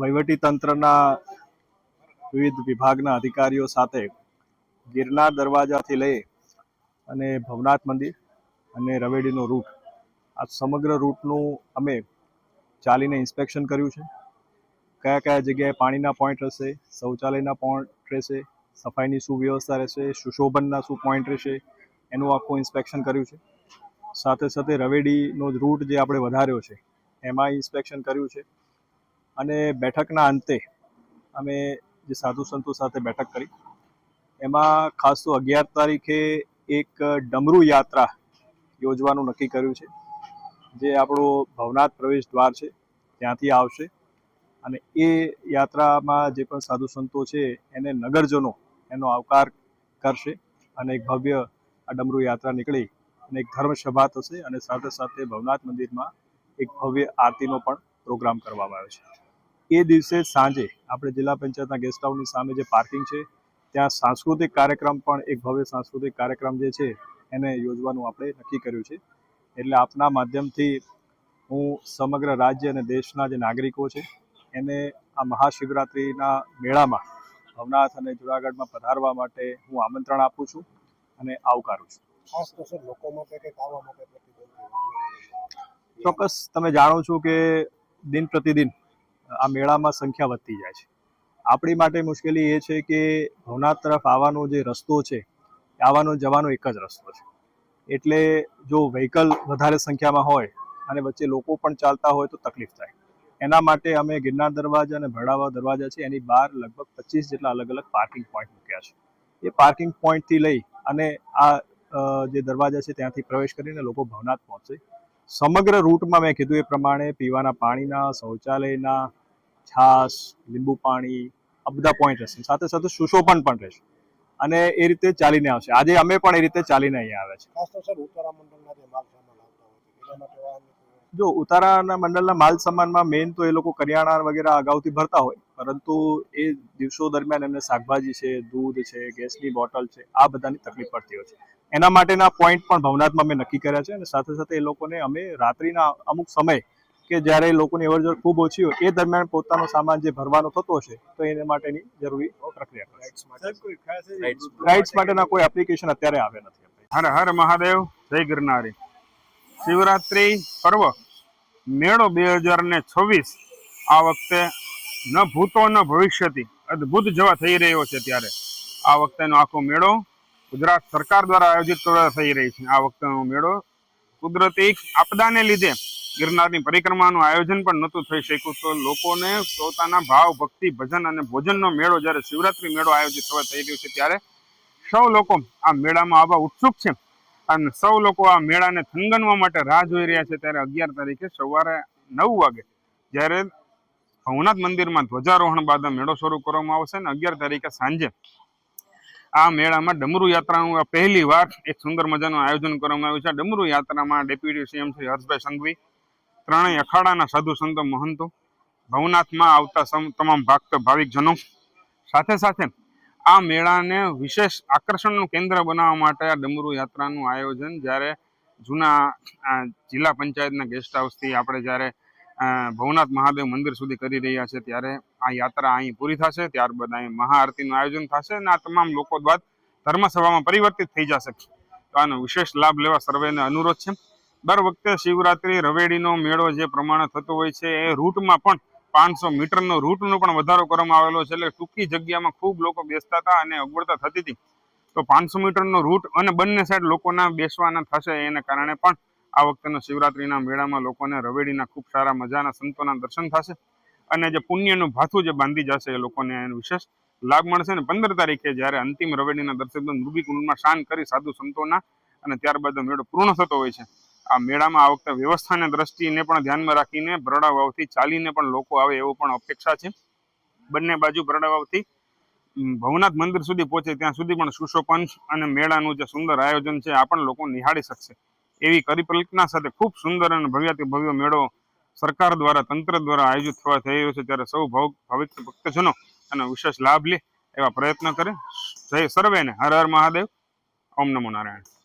વહીવટી તંત્રના વિવિધ વિભાગના અધિકારીઓ સાથે ગિરનાર દરવાજાથી લઈ અને ભવનાથ મંદિર અને રવેડીનો રૂટ, આ સમગ્ર રૂટનું અમે ચાલીને ઇન્સ્પેક્શન કર્યું છે. કયા કયા જગ્યાએ પાણીના પોઈન્ટ રહેશે, શૌચાલયના પોઈન્ટ રહેશે, સફાઈની શું વ્યવસ્થા રહેશે, સુશોભનના શું પોઈન્ટ રહેશે, એનું આખું ઇન્સ્પેક્શન કર્યું છે. સાથે સાથે રવેડીનો રૂટ જે આપણે વધાર્યો છે એમાં ઇન્સ્પેક્શન કર્યું છે. અને બેઠકના અંતે અમે જે સાધુ સંતો સાથે બેઠક કરી, એમાં ખાસ તો 11 તારીખે એક ડમરૂ યાત્રા યોજવાનું નક્કી કર્યું છે, જે આપણો ભવનાથ પ્રવેશ દ્વાર છે ત્યાંથી આવશે. અને એ યાત્રામાં જે પણ સાધુ સંતો છે એને નગરજનો એનો આવકાર કરશે અને એક ભવ્ય આ ડમરૂ યાત્રા નીકળી અને એક ધર્મસભા થશે અને સાથે સાથે ભવનાથ મંદિરમાં એક ભવ્ય આરતીનો પણ પ્રોગ્રામ કરવામાં આવ્યો છે. એ દિવસે સાંજે આપણે જિલ્લા પંચાયતના ગેસ્ટ હાઉસની સામે જે પાર્કિંગ છે ત્યાં સાંસ્કૃતિક કાર્યક્રમ પણ એક ભવ્ય સાંસ્કૃતિક કાર્યક્રમ જે છે એને યોજવાનું આપણે નક્કી કર્યું છે. એટલે આપના માધ્યમથી હું સમગ્ર રાજ્ય અને દેશના જે નાગરિકો છે એને આ મહાશિવરાત્રિના મેળામાં ભવનાથ અને જુનાગઢમાં પધારવા માટે હું આમંત્રણ આપું છું અને આવકારું છું. ખાસ તો સર લોકો માટે કે આવવા માટે ચોક્કસ તમે જાણો છો કે દિન પ્રતિદિન આ મેળામાં સંખ્યા વધતી જાય છે. આપણી માટે મુશ્કેલી એ છે કે ભવનાથ તરફ આવવાનો જે રસ્તો છે, આવવાનો જવાનો એક જ રસ્તો છે. એટલે જો વ્હીકલ વધારે સંખ્યામાં હોય અને વચ્ચે લોકો પણ ચાલતા હોય તો તકલીફ થાય. એના માટે અમે ગિરનાર દરવાજા અને ભરડાવા દરવાજા છે એની બહાર લગભગ 25 જેટલા અલગ અલગ પાર્કિંગ પોઈન્ટ મૂક્યા છે. એ પાર્કિંગ પોઈન્ટથી લઈ અને આ જે દરવાજા છે ત્યાંથી પ્રવેશ કરીને લોકો ભવનાથ પહોંચે. સમગ્ર રૂટમાં મેં કીધું એ પ્રમાણે પીવાના પાણીના, શૌચાલયના, છાશ, લીંબુ પાણી, આ બધા પોઈન્ટ રહેશે. સાથે સાથે સુશોભન પણ રહેશે અને એ રીતે ચાલીને આવશે. આજે અમે પણ એ રીતે ચાલીને અહીંયા આવ્યા છે. ખાસ તો સર ઉત્તરા મંડળના જે માલ સામાન આવતા હોય છે એના માટે જો ઉતારાના મંડળના માલ સામાનમાં મેઇન તો એ લોકો કરિયાણા વગેરે અગાઉથી ભરતા હોય, પરંતુ એ દિવસો દરમિયાન એમને શાકભાજી છે, દૂધ છે, ગેસની બોટલ છે, આ બધાની તકલીફ પડતી હોય છે. એના માટેના પોઈન્ટ પણ ભવનાથમાં અમે નક્કી કર્યા છે અને સાથે સાથે એ લોકોને અમે રાત્રિના અમુક સમય કે જ્યારે લોકોની અવરજવર ખૂબ ઓછી હોય એ દરમિયાન પોતાનો સામાન જે ભરવાનો થતો હશે તો એને માટેની જરૂરી પ્રક્રિયા કરશે. રાઇડ્સ માટેના કોઈ એપ્લિકેશન અત્યારે આવે નથી. હર હર મહાદેવ, જય ગિરનારી. શિવરાત્રિ પર્વ મેળો 2026 આ વખતે ન ભૂતો ન ભવિષ્યથી અદ્ભુત જેવા થઈ રહ્યો છે. ત્યારે આ વખતેનો આખો મેળો ગુજરાત સરકાર દ્વારા આયોજિત થઈ રહી છે. આ વખતેનો મેળો કુદરતી આપદાને લીધે ગિરનારની પરિક્રમાનું આયોજન પણ નહોતું થઈ શક્યું, તો લોકોને પોતાના ભાવ, ભક્તિ, ભજન અને ભોજનનો મેળો જ્યારે શિવરાત્રિ મેળો આયોજિત થઈ રહ્યો છે ત્યારે સૌ લોકો આ મેળામાં આવવા ઉત્સુક છે અને સૌ લોકો આ મેળાને થનગનવા માટે રાહ જોઈ રહ્યા છે. ત્યારે 11 તારીખે સવારે 9 વાગે જ્યારે ભવનાથ મંદિરમાં ધ્વજારોહણ બાદ મેળો શરૂ કરવામાં આવશે અને 11 તારીખે સાંજે આ મેળામાં ડમરૂ યાત્રાનું પહેલી વાર એક સુંદર મજાનું આયોજન કરવામાં આવ્યું છે. ડમરૂ યાત્રામાં ડેપ્યુટી સીએમ શ્રી હર્ષભાઈ સંઘવી, ત્રણેય અખાડાના સાધુ સંતો મહંતો, ભવનાથમાં આવતા તમામ ભક્ત ભાવિકજનો, સાથે સાથે આ મેળાને વિશેષ આકર્ષણનું કેન્દ્ર બનાવવા માટે આ ડમરૂ યાત્રાનું આયોજન જ્યારે જૂના જિલ્લા પંચાયતના ગેસ્ટ હાઉસથી આપણે જ્યારે ભવનાથ મહાદેવ મંદિર સુધી કરી રહ્યા છે ત્યારે આ યાત્રા અહીં પૂરી થશે. ત્યારબાદ અહીં મહાઆરતીનું આયોજન થશે અને આ તમામ લોકો બાદ ધર્મસભામાં પરિવર્તિત થઈ જશે. તો આનો વિશેષ લાભ લેવા સર્વેને અનુરોધ છે. દર વખતે શિવરાત્રિ રવેડીનો મેળો જે પ્રમાણે થતો હોય છે એ રૂટમાં પણ 500 મીટરનો રૂટનો પણ વધારો કરવામાં આવેલો છે. એટલે ટૂંકી જગ્યામાં ખૂબ લોકો બેસતા હતા અને અગવડતા થતી હતી. તો 500 મીટરનો રૂટ અને બંને સાઈડ લોકોના બેસવાના થશે એને કારણે પણ આ વખતેનો શિવરાત્રિના મેળામાં લોકોને રવેડીના ખૂબ સારા મજાના સંતોના દર્શન થશે અને જે પુણ્યનું ભાથું જે બાંધી જશે એ લોકોને એનો વિશેષ લાભ મળશે. અને 15 તારીખે જ્યારે અંતિમ રવેડીના દર્શન નૃભિકુંડમાં સ્નાન કરી સાધુ સંતોના અને ત્યારબાદ મેળો પૂર્ણ થતો હોય છે. આ મેળામાં આ વખતે વ્યવસ્થાની દ્રષ્ટિને પણ ધ્યાનમાં રાખીને ભરડા વાવથી ચાલીને પણ લોકો આવે એવો પણ અપેક્ષા છે. બંને બાજુ ભરડા વાવથી ભવનાથ મંદિર સુધી પહોંચે ત્યાં સુધી પણ સુશોભન અને મેળાનું જે સુંદર આયોજન છે આ પણ લોકો નિહાળી શકશે એવી પરિકલ્પના સાથે ખૂબ સુંદર અને ભવ્યાતિ ભવ્ય મેળો સરકાર દ્વારા, તંત્ર દ્વારા આયોજિત થવા થઈ રહ્યો છે. ત્યારે સૌ ભાવિક ભક્તજનો એનો વિશેષ લાભ લે એવા પ્રયત્ન કરે. જય સર્વેને હર હર મહાદેવ. ઓમ નમો નારાયણ.